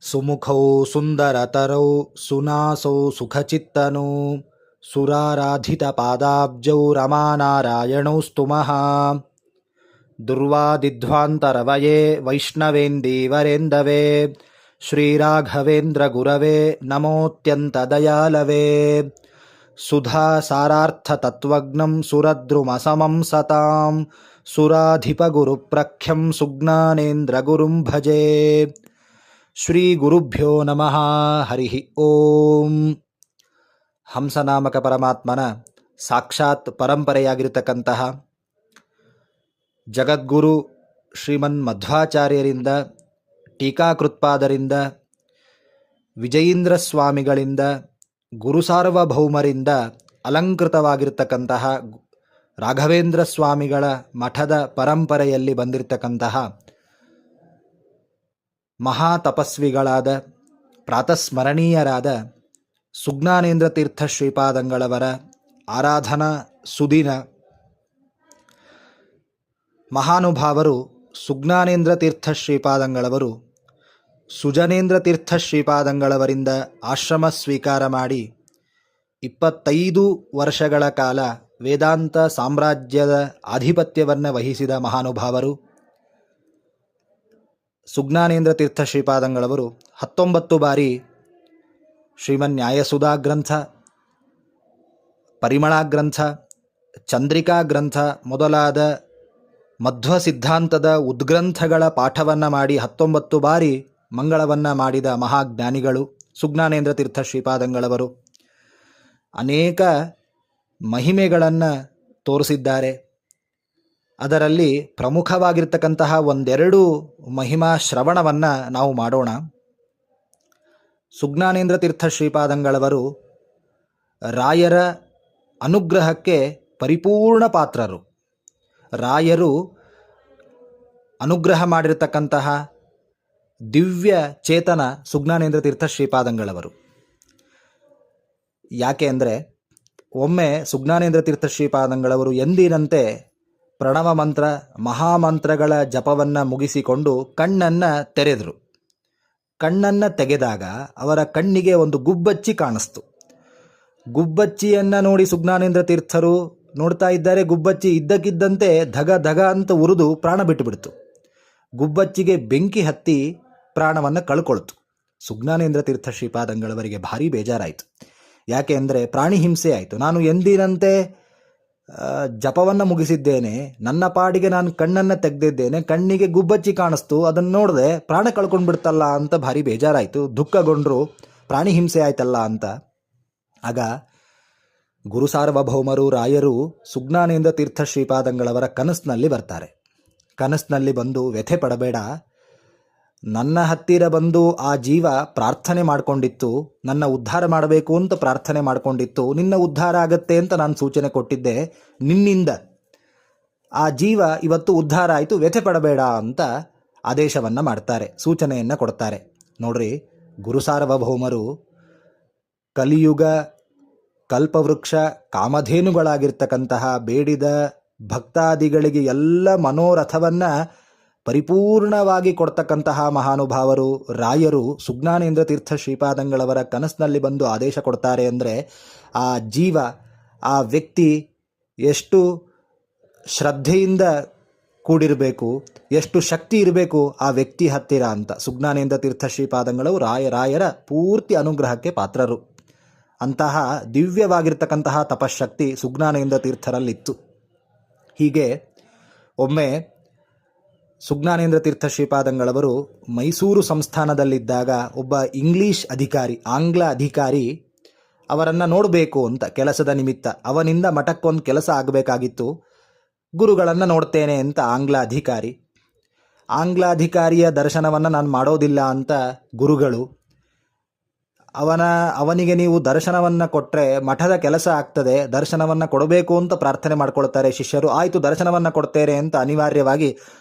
ಸುಮುಖೌ ಸುಂದರತರೌ ಸುನಾಸೌ ಸುಖಚಿತ್ತನೌ ಸುರಾರಾಧಿತಪಾದಾಬ್ಜೌ ರಮಾನಾರಾಯಣೌ ಸ್ತುಮಃ ದುರ್ವಾದಿಧ್ವಾಂತರವಯೇ ವೈಷ್ಣವೇಂದೀವರೇಂದವೇ ಶ್ರೀರಾಘವೇಂದ್ರ ಗುರವೇ ನಮೋತ್ಯಂತದಯಾಲವೇ ಸುಧಾಸಾರಾರ್ಥತತ್ವಜ್ಞಂ ಸುರದ್ರುಮಸಮಂ ಸತಾಂ ಸುರಾಧಿಪಗುರುಪ್ರಖ್ಯಂ ಸುಜ್ಞಾನೇಂದ್ರಗುರುಂ ಭಜೆ. ಶ್ರೀ ಗುರುಭ್ಯೋ ನಮಃ. ಹರಿ ಓಂ. ಹಂಸನಾಮಕ ಪರಮಾತ್ಮನ ಸಾಕ್ಷಾತ್ ಪರಂಪರೆಯಾಗಿರತಕ್ಕಂತಹ ಜಗದ್ಗುರು ಶ್ರೀಮನ್ ಮಧ್ವಾಚಾರ್ಯರಿಂದ, ಟೀಕಾಕೃತ್ಪಾದರಿಂದ, ವಿಜಯೀಂದ್ರ ಸ್ವಾಮಿಗಳಿಂದ, ಗುರುಸಾರ್ವಭೌಮರಿಂದ ಅಲಂಕೃತವಾಗಿರ್ತಕ್ಕಂತಹ ರಾಘವೇಂದ್ರ ಸ್ವಾಮಿಗಳ ಮಠದ ಪರಂಪರೆಯಲ್ಲಿ ಬಂದಿರತಕ್ಕಂತಹ ಮಹಾತಪಸ್ವಿಗಳಾದ ಪ್ರಾತಸ್ಮರಣೀಯರಾದ ಸುಜ್ಞಾನೇಂದ್ರ ತೀರ್ಥ ಶ್ರೀಪಾದಂಗಳವರ ಆರಾಧನಾ ಸುದಿನ. ಮಹಾನುಭಾವರು ಸುಜ್ಞಾನೇಂದ್ರ ತೀರ್ಥ ಶ್ರೀಪಾದಂಗಳವರು ಸುಜನೇಂದ್ರ ತೀರ್ಥ ಶ್ರೀಪಾದಂಗಳವರಿಂದ ಆಶ್ರಮ ಸ್ವೀಕಾರ ಮಾಡಿ 25 ವರ್ಷಗಳ ಕಾಲ ವೇದಾಂತ ಸಾಮ್ರಾಜ್ಯದ ಆಧಿಪತ್ಯವನ್ನು ವಹಿಸಿದ ಮಹಾನುಭಾವರು. ಸುಜ್ಞಾನೇಂದ್ರ ತೀರ್ಥ ಶ್ರೀಪಾದಂಗಳವರು 19 ಬಾರಿ ಶ್ರೀಮನ್ ನ್ಯಾಯಸುಧಾ ಗ್ರಂಥ, ಪರಿಮಳ ಗ್ರಂಥ, ಚಂದ್ರಿಕಾ ಗ್ರಂಥ ಮೊದಲಾದ ಮಧ್ವ ಸಿದ್ಧಾಂತದ ಉದ್ಗ್ರಂಥಗಳ ಪಾಠವನ್ನು ಮಾಡಿ 19 ಬಾರಿ ಮಂಗಳವನ್ನು ಮಾಡಿದ ಮಹಾಜ್ಞಾನಿಗಳು ಸುಜ್ಞಾನೇಂದ್ರ ತೀರ್ಥ ಶ್ರೀಪಾದಂಗಳವರು. ಅನೇಕ ಮಹಿಮೆಗಳನ್ನು ತೋರಿಸಿದ್ದಾರೆ. ಅದರಲ್ಲಿ ಪ್ರಮುಖವಾಗಿರ್ತಕ್ಕಂತಹ ಒಂದೆರಡು ಮಹಿಮಾ ಶ್ರವಣವನ್ನು ನಾವು ಮಾಡೋಣ. ಸುಜ್ಞಾನೇಂದ್ರ ತೀರ್ಥ ಶ್ರೀಪಾದಂಗಳವರು ರಾಯರ ಅನುಗ್ರಹಕ್ಕೆ ಪರಿಪೂರ್ಣ ಪಾತ್ರರು. ರಾಯರು ಅನುಗ್ರಹ ಮಾಡಿರ್ತಕ್ಕಂತಹ ದಿವ್ಯ ಚೇತನ ಸುಜ್ಞಾನೇಂದ್ರ ತೀರ್ಥ ಶ್ರೀಪಾದಂಗಳವರು. ಯಾಕೆ ಅಂದರೆ, ಒಮ್ಮೆ ಸುಜ್ಞಾನೇಂದ್ರ ತೀರ್ಥ ಶ್ರೀಪಾದಂಗಳವರು ಎಂದಿನಂತೆ ಪ್ರಣವ ಮಂತ್ರ ಮಹಾಮಂತ್ರಗಳ ಜಪವನ್ನು ಮುಗಿಸಿಕೊಂಡು ಕಣ್ಣನ್ನು ತೆರೆದರು. ಕಣ್ಣನ್ನು ತೆಗೆದಾಗ ಅವರ ಕಣ್ಣಿಗೆ ಒಂದು ಗುಬ್ಬಚ್ಚಿ ಕಾಣಿಸ್ತು. ಗುಬ್ಬಚ್ಚಿಯನ್ನು ನೋಡಿ ಸುಜ್ಞಾನೇಂದ್ರ ತೀರ್ಥರು ನೋಡ್ತಾ ಇದ್ದಾರೆ. ಗುಬ್ಬಚ್ಚಿ ಇದ್ದಕ್ಕಿದ್ದಂತೆ ಧಗ ಧಗ ಅಂತ ಉರಿದು ಪ್ರಾಣ ಬಿಟ್ಟುಬಿಡ್ತು. ಗುಬ್ಬಚ್ಚಿಗೆ ಬೆಂಕಿ ಹತ್ತಿ ಪ್ರಾಣವನ್ನು ಕಳ್ಕೊಳ್ತು. ಸುಜ್ಞಾನೇಂದ್ರ ತೀರ್ಥ ಶ್ರೀಪಾದಂಗಳವರಿಗೆ ಭಾರಿ ಬೇಜಾರಾಯಿತು. ಯಾಕೆ ಅಂದರೆ, ಪ್ರಾಣಿ ಹಿಂಸೆ ಆಯಿತು. ನಾನು ಎಂದಿನಂತೆ ಜಪವನ್ನು ಮುಗಿಸಿದ್ದೇನೆ, ನನ್ನ ಪಾಡಿಗೆ ನಾನು ಕಣ್ಣನ್ನು ತೆಗೆದಿದ್ದೇನೆ, ಕಣ್ಣಿಗೆ ಗುಬ್ಬಚ್ಚಿ ಕಾಣಿಸ್ತು, ಅದನ್ನು ನೋಡಿದೆ ಪ್ರಾಣ ಕಳ್ಕೊಂಡು ಬಿಡ್ತಲ್ಲ ಅಂತ ಭಾರಿ ಬೇಜಾರಾಯಿತು. ದುಃಖಗೊಂಡ್ರು, ಪ್ರಾಣಿ ಹಿಂಸೆ ಆಯ್ತಲ್ಲ ಅಂತ. ಆಗ ಗುರು ಸಾರ್ವಭೌಮರು ರಾಯರು ಸುಜ್ಞಾನೇಂದ್ರ ತೀರ್ಥ ಶ್ರೀಪಾದಂಗಳವರ ಕನಸಿನಲ್ಲಿ ಬರ್ತಾರೆ. ಕನಸಿನಲ್ಲಿ ಬಂದು, ವ್ಯಥೆ ಪಡಬೇಡ, ನನ್ನ ಹತ್ತಿರ ಬಂದು ಆ ಜೀವ ಪ್ರಾರ್ಥನೆ ಮಾಡಿಕೊಂಡಿತ್ತು, ನನ್ನ ಉದ್ಧಾರ ಮಾಡಬೇಕು ಅಂತ ಪ್ರಾರ್ಥನೆ ಮಾಡಿಕೊಂಡಿತ್ತು, ನಿನ್ನ ಉದ್ಧಾರ ಆಗತ್ತೆ ಅಂತ ನಾನು ಸೂಚನೆ ಕೊಟ್ಟಿದ್ದೆ, ನಿನ್ನಿಂದ ಆ ಜೀವ ಇವತ್ತು ಉದ್ಧಾರ ಆಯಿತು, ವ್ಯಥೆ ಪಡಬೇಡ ಅಂತ ಆದೇಶವನ್ನು ಮಾಡ್ತಾರೆ, ಸೂಚನೆಯನ್ನು ಕೊಡ್ತಾರೆ. ನೋಡ್ರಿ, ಗುರು ಸಾರ್ವಭೌಮರು ಕಲಿಯುಗ ಕಲ್ಪವೃಕ್ಷ ಕಾಮಧೇನುಗಳಾಗಿರ್ತಕ್ಕಂತಹ ಬೇಡಿದ ಭಕ್ತಾದಿಗಳಿಗೆ ಎಲ್ಲ ಮನೋರಥವನ್ನು ಪರಿಪೂರ್ಣವಾಗಿ ಕೊಡ್ತಕ್ಕಂತಹ ಮಹಾನುಭಾವರು ರಾಯರು ಸುಜ್ಞಾನೇಂದ್ರ ತೀರ್ಥ ಶ್ರೀಪಾದಂಗಳವರ ಕನಸಿನಲ್ಲಿ ಬಂದು ಆದೇಶ ಕೊಡ್ತಾರೆ ಅಂದರೆ, ಆ ಜೀವ, ಆ ವ್ಯಕ್ತಿ ಎಷ್ಟು ಶ್ರದ್ಧೆಯಿಂದ ಕೂಡಿರಬೇಕು, ಎಷ್ಟು ಶಕ್ತಿ ಇರಬೇಕು ಆ ವ್ಯಕ್ತಿ ಹತ್ತಿರ ಅಂತ. ಸುಜ್ಞಾನೇಂದ್ರ ತೀರ್ಥ ಶ್ರೀಪಾದಂಗಳು ರಾಯರ ಪೂರ್ತಿ ಅನುಗ್ರಹಕ್ಕೆ ಪಾತ್ರರು. ಅಂತಹ ದಿವ್ಯವಾಗಿರ್ತಕ್ಕಂತಹ ತಪಶಕ್ತಿ ಸುಜ್ಞಾನೇಂದ್ರ ತೀರ್ಥರಲ್ಲಿತ್ತು. ಹೀಗೆ ಒಮ್ಮೆ ಸುಜ್ಞಾನೇಂದ್ರ ತೀರ್ಥ ಶ್ರೀಪಾದಂಗಳವರು ಮೈಸೂರು ಸಂಸ್ಥಾನದಲ್ಲಿದ್ದಾಗ ಒಬ್ಬ ಇಂಗ್ಲೀಷ್ ಅಧಿಕಾರಿ, ಆಂಗ್ಲ ಅಧಿಕಾರಿ ಅವರನ್ನು ನೋಡಬೇಕು ಅಂತ ಕೆಲಸದ ನಿಮಿತ್ತ, ಅವನಿಂದ ಮಠಕ್ಕೊಂದು ಕೆಲಸ ಆಗಬೇಕಾಗಿತ್ತು, ಗುರುಗಳನ್ನು ನೋಡ್ತೇನೆ ಅಂತ ಆಂಗ್ಲ ಅಧಿಕಾರಿಯ ದರ್ಶನವನ್ನು ನಾನು ಮಾಡೋದಿಲ್ಲ ಅಂತ ಗುರುಗಳು, ಅವನಿಗೆ ನೀವು ದರ್ಶನವನ್ನು ಕೊಟ್ಟರೆ ಮಠದ ಕೆಲಸ ಆಗ್ತದೆ, ದರ್ಶನವನ್ನು ಕೊಡಬೇಕು ಅಂತ ಪ್ರಾರ್ಥನೆ ಮಾಡ್ಕೊಳ್ತಾರೆ ಶಿಷ್ಯರು. ಆಯಿತು, ದರ್ಶನವನ್ನು ಕೊಡ್ತೇನೆ ಅಂತ ಅನಿವಾರ್ಯವಾಗಿ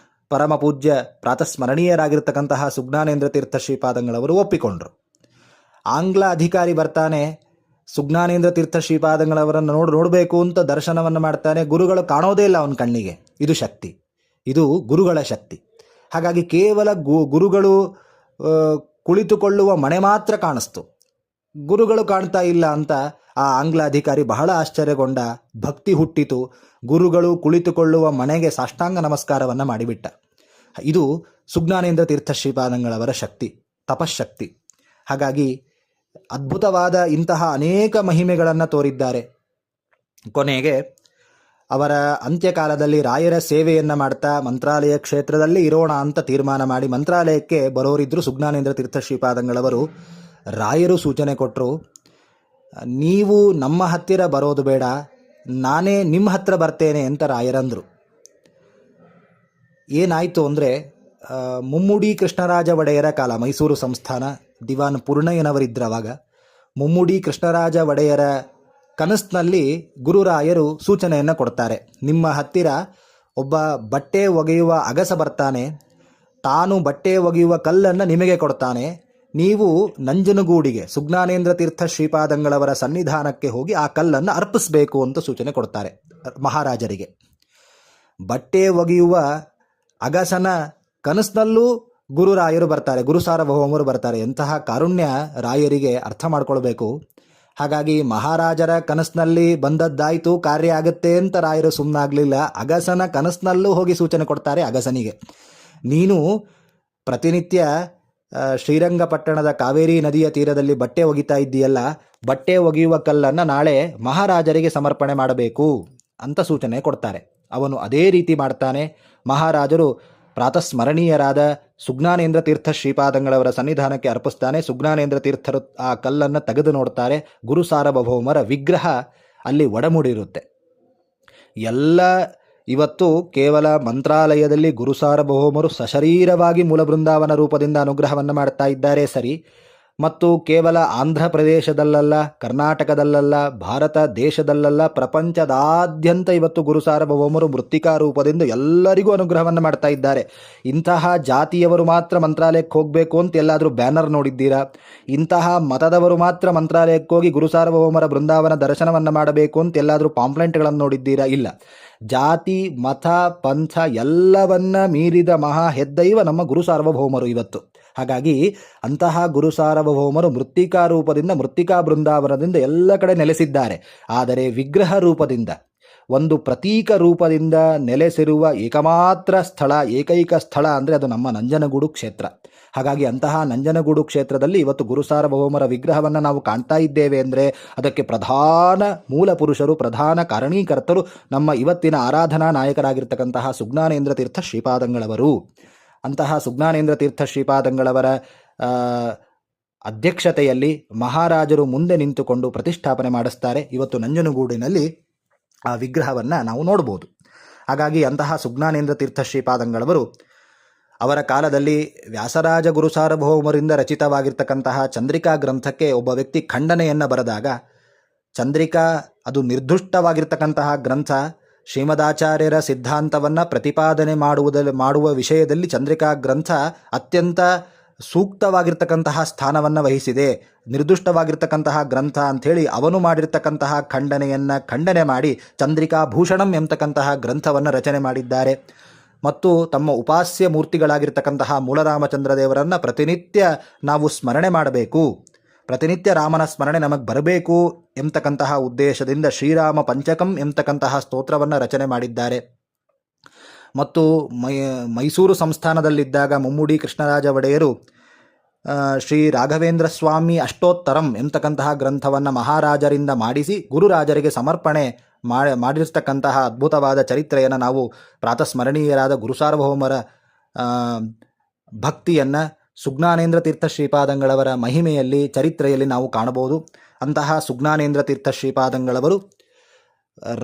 ಪರಮ ಪೂಜ್ಯ ಪ್ರಾತಸ್ಮರಣೀಯರಾಗಿರ್ತಕ್ಕಂತಹ ಸುಜ್ಞಾನೇಂದ್ರ ತೀರ್ಥ ಶ್ರೀಪಾದಂಗಳವರು ಒಪ್ಪಿಕೊಂಡ್ರು. ಆಂಗ್ಲ ಅಧಿಕಾರಿ ಬರ್ತಾನೆ, ಸುಜ್ಞಾನೇಂದ್ರ ತೀರ್ಥ ಶ್ರೀಪಾದಂಗಳವರನ್ನು ನೋಡಬೇಕು ಅಂತ ದರ್ಶನವನ್ನು ಮಾಡ್ತಾನೆ. ಗುರುಗಳು ಕಾಣೋದೇ ಇಲ್ಲ ಅವನ ಕಣ್ಣಿಗೆ. ಇದು ಶಕ್ತಿ, ಇದು ಗುರುಗಳ ಶಕ್ತಿ. ಹಾಗಾಗಿ ಕೇವಲ ಗುರುಗಳು ಕುಳಿತುಕೊಳ್ಳುವ ಮನೆ ಮಾತ್ರ ಕಾಣಿಸ್ತು, ಗುರುಗಳು ಕಾಣ್ತಾ ಇಲ್ಲ ಅಂತ ಆ ಆಂಗ್ಲ ಅಧಿಕಾರಿ ಬಹಳ ಆಶ್ಚರ್ಯಗೊಂಡ. ಭಕ್ತಿ ಹುಟ್ಟಿತು. ಗುರುಗಳು ಕುಳಿತುಕೊಳ್ಳುವ ಮನೆಗೆ ಸಾಷ್ಟಾಂಗ ನಮಸ್ಕಾರವನ್ನು ಮಾಡಿಬಿಟ್ಟ. ಇದು ಸುಜ್ಞಾನೇಂದ್ರ ತೀರ್ಥ ಶ್ರೀಪಾದಂಗಳವರ ಶಕ್ತಿ, ತಪಶ್ಶಕ್ತಿ. ಹಾಗಾಗಿ ಅದ್ಭುತವಾದ ಇಂತಹ ಅನೇಕ ಮಹಿಮೆಗಳನ್ನು ತೋರಿದ್ದಾರೆ. ಕೊನೆಗೆ ಅವರ ಅಂತ್ಯಕಾಲದಲ್ಲಿ ರಾಯರ ಸೇವೆಯನ್ನು ಮಾಡ್ತಾ ಮಂತ್ರಾಲಯ ಕ್ಷೇತ್ರದಲ್ಲಿ ಇರೋಣ ಅಂತ ತೀರ್ಮಾನ ಮಾಡಿ ಮಂತ್ರಾಲಯಕ್ಕೆ ಬರೋರಿದ್ರು ಸುಜ್ಞಾನೇಂದ್ರ ತೀರ್ಥ ಶ್ರೀಪಾದಂಗಳವರು. ರಾಯರು ಸೂಚನೆ ಕೊಟ್ಟರು, ನೀವು ನಮ್ಮ ಹತ್ತಿರ ಬರೋದು ಬೇಡ, ನಾನೇ ನಿಮ್ಮ ಹತ್ರ ಬರ್ತೇನೆ ಅಂತ ರಾಯರಂದರು. ಏನಾಯಿತು ಅಂದರೆ, ಮುಮ್ಮಡಿ ಕೃಷ್ಣರಾಜ ಒಡೆಯರ ಕಾಲ, ಮೈಸೂರು ಸಂಸ್ಥಾನ, ದಿವಾನ್ ಪೂರ್ಣಯ್ಯನವರಿದ್ರವಾಗ. ಮುಮ್ಮಡಿ ಕೃಷ್ಣರಾಜ ಒಡೆಯರ ಕನಸಿನಲ್ಲಿ ಗುರುರಾಯರು ಸೂಚನೆಯನ್ನು ಕೊಡ್ತಾರೆ, ನಿಮ್ಮ ಹತ್ತಿರ ಒಬ್ಬ ಬಟ್ಟೆ ಒಗೆಯುವ ಅಗಸ ಬರ್ತಾನೆ, ತಾನು ಬಟ್ಟೆ ಒಗೆಯುವ ಕಲ್ಲನ್ನು ನಿಮಗೆ ಕೊಡ್ತಾನೆ, ನೀವು ನಂಜನಗೂಡಿಗೆ ಸುಜ್ಞಾನೇಂದ್ರ ತೀರ್ಥ ಶ್ರೀಪಾದಂಗಳವರ ಸನ್ನಿಧಾನಕ್ಕೆ ಹೋಗಿ ಆ ಕಲ್ಲನ್ನು ಅರ್ಪಿಸಬೇಕು ಅಂತ ಸೂಚನೆ ಕೊಡ್ತಾರೆ ಮಹಾರಾಜರಿಗೆ. ಬಟ್ಟೆ ಒಗೆಯುವ ಅಗಸನ ಕನಸಿನಲ್ಲೂ ಗುರುರಾಯರು ಬರ್ತಾರೆ, ಗುರುಸಾರ್ವಭೌಮರು ಬರ್ತಾರೆ. ಎಂತಹ ಕಾರುಣ್ಯ ರಾಯರಿಗೆ ಅರ್ಥ ಮಾಡ್ಕೊಳ್ಬೇಕು. ಹಾಗಾಗಿ ಮಹಾರಾಜರ ಕನಸಿನಲ್ಲಿ ಬಂದದ್ದಾಯಿತು, ಕಾರ್ಯ ಆಗುತ್ತೆ ಅಂತ ರಾಯರು ಸುಮ್ಮನಾಗಲಿಲ್ಲ. ಅಗಸನ ಕನಸಿನಲ್ಲೂ ಹೋಗಿ ಸೂಚನೆ ಕೊಡ್ತಾರೆ ಅಗಸನಿಗೆ, ನೀನು ಪ್ರತಿನಿತ್ಯ ಶ್ರೀರಂಗಪಟ್ಟಣದ ಕಾವೇರಿ ನದಿಯ ತೀರದಲ್ಲಿ ಬಟ್ಟೆ ಒಗಿತಾ ಇದ್ದೀಯಲ್ಲ, ಬಟ್ಟೆ ಒಗೆಯುವ ಕಲ್ಲನ್ನು ನಾಳೆ ಮಹಾರಾಜರಿಗೆ ಸಮರ್ಪಣೆ ಮಾಡಬೇಕು ಅಂತ ಸೂಚನೆ ಕೊಡ್ತಾರೆ. ಅವನು ಅದೇ ರೀತಿ ಮಾಡ್ತಾನೆ. ಮಹಾರಾಜರು ಪ್ರಾತಸ್ಮರಣೀಯರಾದ ಸುಜ್ಞಾನೇಂದ್ರ ತೀರ್ಥ ಶ್ರೀಪಾದಂಗಳವರ ಸನ್ನಿಧಾನಕ್ಕೆ ಅರ್ಪಿಸ್ತಾನೆ. ಸುಜ್ಞಾನೇಂದ್ರ ತೀರ್ಥರು ಆ ಕಲ್ಲನ್ನು ತೆಗೆದು ನೋಡ್ತಾರೆ. ಗುರು ಸಾರ್ವಭೌಮರ ವಿಗ್ರಹ ಅಲ್ಲಿ ಒಡಮೂಡಿರುತ್ತೆ. ಎಲ್ಲ ಇವತ್ತು ಕೇವಲ ಮಂತ್ರಾಲಯದಲ್ಲಿ ಗುರು ಸಾರ್ವಭೌಮರು ಸಶರೀರವಾಗಿ ಮೂಲ ಬೃಂದಾವನ ರೂಪದಿಂದ ಅನುಗ್ರಹವನ್ನು ಮಾಡ್ತಾ ಇದ್ದಾರೆ ಸರಿ, ಮತ್ತು ಕೇವಲ ಆಂಧ್ರ ಪ್ರದೇಶದಲ್ಲಲ್ಲ, ಕರ್ನಾಟಕದಲ್ಲಲ್ಲ, ಭಾರತ ದೇಶದಲ್ಲಲ್ಲ, ಪ್ರಪಂಚದಾದ್ಯಂತ ಇವತ್ತು ಗುರು ಸಾರ್ವಭೌಮರು ಮೃತ್ತಿಕಾ ರೂಪದಿಂದ ಎಲ್ಲರಿಗೂ ಅನುಗ್ರಹವನ್ನು ಮಾಡ್ತಾ ಇದ್ದಾರೆ. ಇಂತಹ ಜಾತಿಯವರು ಮಾತ್ರ ಮಂತ್ರಾಲಯಕ್ಕೆ ಹೋಗಬೇಕು ಅಂತ ಎಲ್ಲಾದರೂ ಬ್ಯಾನರ್ ನೋಡಿದ್ದೀರಾ? ಇಂತಹ ಮತದವರು ಮಾತ್ರ ಮಂತ್ರಾಲಯಕ್ಕೆ ಹೋಗಿ ಗುರು ಸಾರ್ವಭೌಮರ ಬೃಂದಾವನ ದರ್ಶನವನ್ನು ಮಾಡಬೇಕು ಅಂತ ಎಲ್ಲಾದರೂ ಪಾಂಪ್ಲೆಂಟ್ಗಳನ್ನು ನೋಡಿದ್ದೀರಾ? ಇಲ್ಲ. ಜಾತಿ, ಮತ, ಪಂಥ ಎಲ್ಲವನ್ನ ಮೀರಿದ ಮಹಾ ಹೆದ್ದೈವ ನಮ್ಮ ಗುರು ಸಾರ್ವಭೌಮರು ಇವತ್ತು. ಹಾಗಾಗಿ ಅಂತಹ ಗುರು ಸಾರ್ವಭೌಮರು ಮೃತ್ತಿಕಾ ರೂಪದಿಂದ, ಮೃತ್ತಿಕಾ ಬೃಂದಾವನದಿಂದ ಎಲ್ಲ ಕಡೆ ನೆಲೆಸಿದ್ದಾರೆ. ಆದರೆ ವಿಗ್ರಹ ರೂಪದಿಂದ, ಒಂದು ಪ್ರತೀಕ ರೂಪದಿಂದ ನೆಲೆಸಿರುವ ಏಕಮಾತ್ರ ಸ್ಥಳ, ಏಕೈಕ ಸ್ಥಳ ಅಂದರೆ ಅದು ನಮ್ಮ ನಂಜನಗೂಡು ಕ್ಷೇತ್ರ. ಹಾಗಾಗಿ ಅಂತಹ ನಂಜನಗೂಡು ಕ್ಷೇತ್ರದಲ್ಲಿ ಇವತ್ತು ಗುರು ಸಾರ್ವಭೌಮರ ವಿಗ್ರಹವನ್ನು ನಾವು ಕಾಣ್ತಾ ಇದ್ದೇವೆ ಅಂದರೆ ಅದಕ್ಕೆ ಪ್ರಧಾನ ಮೂಲ ಪುರುಷರು, ಪ್ರಧಾನ ಕಾರಣೀಕರ್ತರು ನಮ್ಮ ಇವತ್ತಿನ ಆರಾಧನಾ ನಾಯಕರಾಗಿರ್ತಕ್ಕಂತಹ ಸುಜ್ಞಾನೇಂದ್ರ ತೀರ್ಥ ಶ್ರೀಪಾದಂಗಳವರು. ಅಂತಹ ಸುಜ್ಞಾನೇಂದ್ರ ತೀರ್ಥ ಶ್ರೀಪಾದಂಗಳವರ ಅಧ್ಯಕ್ಷತೆಯಲ್ಲಿ ಮಹಾರಾಜರು ಮುಂದೆ ನಿಂತುಕೊಂಡು ಪ್ರತಿಷ್ಠಾಪನೆ ಮಾಡಿಸ್ತಾರೆ. ಇವತ್ತು ನಂಜನಗೂಡಿನಲ್ಲಿ ಆ ವಿಗ್ರಹವನ್ನು ನಾವು ನೋಡ್ಬೋದು. ಹಾಗಾಗಿ ಅಂತಹ ಸುಜ್ಞಾನೇಂದ್ರ ತೀರ್ಥ ಶ್ರೀಪಾದಂಗಳವರು ಅವರ ಕಾಲದಲ್ಲಿ ವ್ಯಾಸರಾಜ ಗುರು ಸಾರ್ವಭೌಮರಿಂದ ರಚಿತವಾಗಿರ್ತಕ್ಕಂತಹ ಚಂದ್ರಿಕಾ ಗ್ರಂಥಕ್ಕೆ ಒಬ್ಬ ವ್ಯಕ್ತಿ ಖಂಡನೆಯನ್ನು ಬರೆದಾಗ, ಚಂದ್ರಿಕಾ ಅದು ನಿರ್ದುಷ್ಟವಾಗಿರ್ತಕ್ಕಂತಹ ಗ್ರಂಥ, ಶ್ರೀಮದಾಚಾರ್ಯರ ಸಿದ್ಧಾಂತವನ್ನು ಪ್ರತಿಪಾದನೆ ಮಾಡುವ ವಿಷಯದಲ್ಲಿ ಚಂದ್ರಿಕಾ ಗ್ರಂಥ ಅತ್ಯಂತ ಸೂಕ್ತವಾಗಿರ್ತಕ್ಕಂತಹ ಸ್ಥಾನವನ್ನು ವಹಿಸಿದೆ, ನಿರ್ದುಷ್ಟವಾಗಿರ್ತಕ್ಕಂತಹ ಗ್ರಂಥ ಅಂಥೇಳಿ ಅವನು ಮಾಡಿರ್ತಕ್ಕಂತಹ ಖಂಡನೆ ಮಾಡಿ ಚಂದ್ರಿಕಾ ಭೂಷಣಂ ಎಂಬತಕ್ಕಂತಹ ಗ್ರಂಥವನ್ನು ರಚನೆ ಮಾಡಿದ್ದಾರೆ. ಮತ್ತು ತಮ್ಮ ಉಪಾಸ್ಯ ಮೂರ್ತಿಗಳಾಗಿರ್ತಕ್ಕಂತಹ ಮೂಲರಾಮಚಂದ್ರ ದೇವರನ್ನು ಪ್ರತಿನಿತ್ಯ ನಾವು ಸ್ಮರಣೆ ಮಾಡಬೇಕು, ಪ್ರತಿನಿತ್ಯ ರಾಮನ ಸ್ಮರಣೆ ನಮಗೆ ಬರಬೇಕು ಎಂಬತಕ್ಕಂತಹ ಉದ್ದೇಶದಿಂದ ಶ್ರೀರಾಮ ಪಂಚಕಂ ಎಂಬತಕ್ಕಂತಹ ಸ್ತೋತ್ರವನ್ನು ರಚನೆ ಮಾಡಿದ್ದಾರೆ. ಮತ್ತು ಮೈಸೂರು ಸಂಸ್ಥಾನದಲ್ಲಿದ್ದಾಗ ಮುಮ್ಮಡಿ ಕೃಷ್ಣರಾಜ ಒಡೆಯರು ಶ್ರೀ ರಾಘವೇಂದ್ರ ಸ್ವಾಮಿ ಅಷ್ಟೋತ್ತರಂ ಎಂಬತಕ್ಕಂತಹ ಗ್ರಂಥವನ್ನು ಮಹಾರಾಜರಿಂದ ಮಾಡಿಸಿ ಗುರುರಾಜರಿಗೆ ಸಮರ್ಪಣೆ ಮಾಡಿರ್ತಕ್ಕಂತಹ ಅದ್ಭುತವಾದ ಚರಿತ್ರೆಯನ್ನು ನಾವು ಪ್ರಾತಸ್ಮರಣೀಯರಾದ ಗುರು ಸಾರ್ವಭೌಮರ ಭಕ್ತಿಯನ್ನು ಸುಜ್ಞಾನೇಂದ್ರ ತೀರ್ಥ ಶ್ರೀಪಾದಂಗಳವರ ಮಹಿಮೆಯಲ್ಲಿ, ಚರಿತ್ರೆಯಲ್ಲಿ ನಾವು ಕಾಣಬಹುದು. ಅಂತಹ ಸುಜ್ಞಾನೇಂದ್ರ ತೀರ್ಥ ಶ್ರೀಪಾದಂಗಳವರು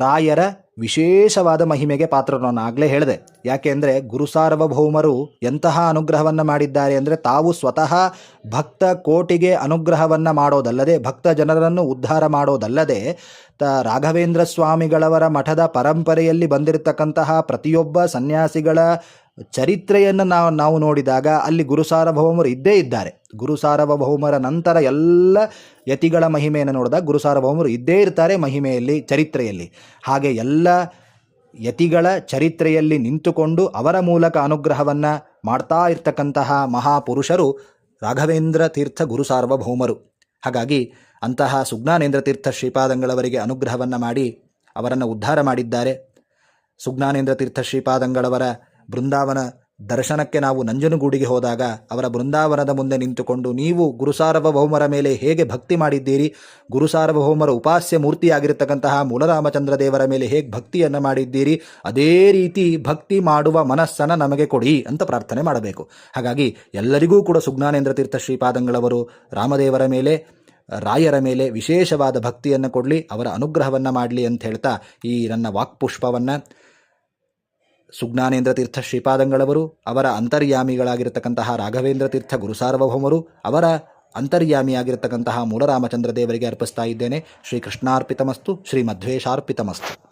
ರಾಯರ ವಿಶೇಷವಾದ ಮಹಿಮೆಗೆ ಪಾತ್ರರು. ನಾನು ಆಗಲೇ ಹೇಳಿದೆ, ಯಾಕೆ ಅಂದರೆ ಗುರು ಸಾರ್ವಭೌಮರು ಎಂತಹ ಅನುಗ್ರಹವನ್ನು ಮಾಡಿದ್ದಾರೆ ಅಂದರೆ ತಾವು ಸ್ವತಃ ಭಕ್ತ ಕೋಟಿಗೆ ಅನುಗ್ರಹವನ್ನು ಮಾಡೋದಲ್ಲದೆ, ಭಕ್ತ ಜನರನ್ನು ಉದ್ಧಾರ ಮಾಡೋದಲ್ಲದೆ, ರಾಘವೇಂದ್ರ ಸ್ವಾಮಿಗಳವರ ಮಠದ ಪರಂಪರೆಯಲ್ಲಿ ಬಂದಿರತಕ್ಕಂತಹ ಪ್ರತಿಯೊಬ್ಬ ಸನ್ಯಾಸಿಗಳ ಚರಿತ್ರೆಯನ್ನು ನಾವು ನೋಡಿದಾಗ ಅಲ್ಲಿ ಗುರು ಸಾರ್ವಭೌಮರು ಇದ್ದೇ ಇದ್ದಾರೆ. ಗುರು ಸಾರ್ವಭೌಮರ ನಂತರ ಎಲ್ಲ ಯತಿಗಳ ಮಹಿಮೆಯನ್ನು ನೋಡಿದಾಗ ಗುರು ಸಾರ್ವಭೌಮರು ಇದ್ದೇ ಇರ್ತಾರೆ ಮಹಿಮೆಯಲ್ಲಿ, ಚರಿತ್ರೆಯಲ್ಲಿ. ಹಾಗೆ ಎಲ್ಲ ಯತಿಗಳ ಚರಿತ್ರೆಯಲ್ಲಿ ನಿಂತುಕೊಂಡು ಅವರ ಮೂಲಕ ಅನುಗ್ರಹವನ್ನು ಮಾಡ್ತಾ ಇರ್ತಕ್ಕಂತಹ ಮಹಾಪುರುಷರು ರಾಘವೇಂದ್ರ ತೀರ್ಥ ಗುರು ಸಾರ್ವಭೌಮರು. ಹಾಗಾಗಿ ಅಂತಹ ಸುಜ್ಞಾನೇಂದ್ರ ತೀರ್ಥ ಶ್ರೀಪಾದಂಗಳವರಿಗೆ ಅನುಗ್ರಹವನ್ನು ಮಾಡಿ ಅವರನ್ನು ಉದ್ಧಾರ ಮಾಡಿದ್ದಾರೆ. ಸುಜ್ಞಾನೇಂದ್ರ ತೀರ್ಥ ಶ್ರೀಪಾದಂಗಳವರ ಬೃಂದಾವನ ದರ್ಶನಕ್ಕೆ ನಾವು ನಂಜನಗೂಡಿಗೆ ಹೋದಾಗ ಅವರ ಬೃಂದಾವನದ ಮುಂದೆ ನಿಂತುಕೊಂಡು ನೀವು ಗುರುಸಾರ್ವಭೌಮರ ಮೇಲೆ ಹೇಗೆ ಭಕ್ತಿ ಮಾಡಿದ್ದೀರಿ, ಗುರುಸಾರ್ವಭೌಮರ ಉಪಾಸ್ಯ ಮೂರ್ತಿಯಾಗಿರತಕ್ಕಂತಹ ಮೂಲರಾಮಚಂದ್ರ ದೇವರ ಮೇಲೆ ಹೇಗೆ ಭಕ್ತಿಯನ್ನು ಮಾಡಿದ್ದೀರಿ, ಅದೇ ರೀತಿ ಭಕ್ತಿ ಮಾಡುವ ಮನಸ್ಸನ್ನು ನಮಗೆ ಕೊಡಿ ಅಂತ ಪ್ರಾರ್ಥನೆ ಮಾಡಬೇಕು. ಹಾಗಾಗಿ ಎಲ್ಲರಿಗೂ ಕೂಡ ಸುಜ್ಞಾನೇಂದ್ರ ತೀರ್ಥ ಶ್ರೀಪಾದಂಗಳವರು ರಾಮದೇವರ ಮೇಲೆ, ರಾಯರ ಮೇಲೆ ವಿಶೇಷವಾದ ಭಕ್ತಿಯನ್ನು ಕೊಡಲಿ, ಅವರ ಅನುಗ್ರಹವನ್ನು ಮಾಡಲಿ ಅಂತ ಹೇಳ್ತಾ ಈ ನನ್ನ ವಾಕ್ಪುಷ್ಪವನ್ನು ಸುಜ್ಞಾನೇಂದ್ರ ತೀರ್ಥ ಶ್ರೀಪಾದಂಗಳವರು, ಅವರ ಅಂತರ್ಯಾಮಿಗಳಾಗಿರತಕ್ಕಂತಹ ರಾಘವೇಂದ್ರ ತೀರ್ಥ ಗುರುಸಾರ್ವಭೌಮರು, ಅವರ ಅಂತರ್ಯಾಮಿಯಾಗಿರತಕ್ಕಂತಹ ಮೂಲರಾಮಚಂದ್ರ ದೇವರಿಗೆ ಅರ್ಪಿಸ್ತಾ ಇದ್ದೇನೆ. ಶ್ರೀಕೃಷ್ಣಾರ್ಪಿತಮಸ್ತು, ಶ್ರೀ ಮಧ್ವೇಶಾರ್ಪಿತಮಸ್ತು.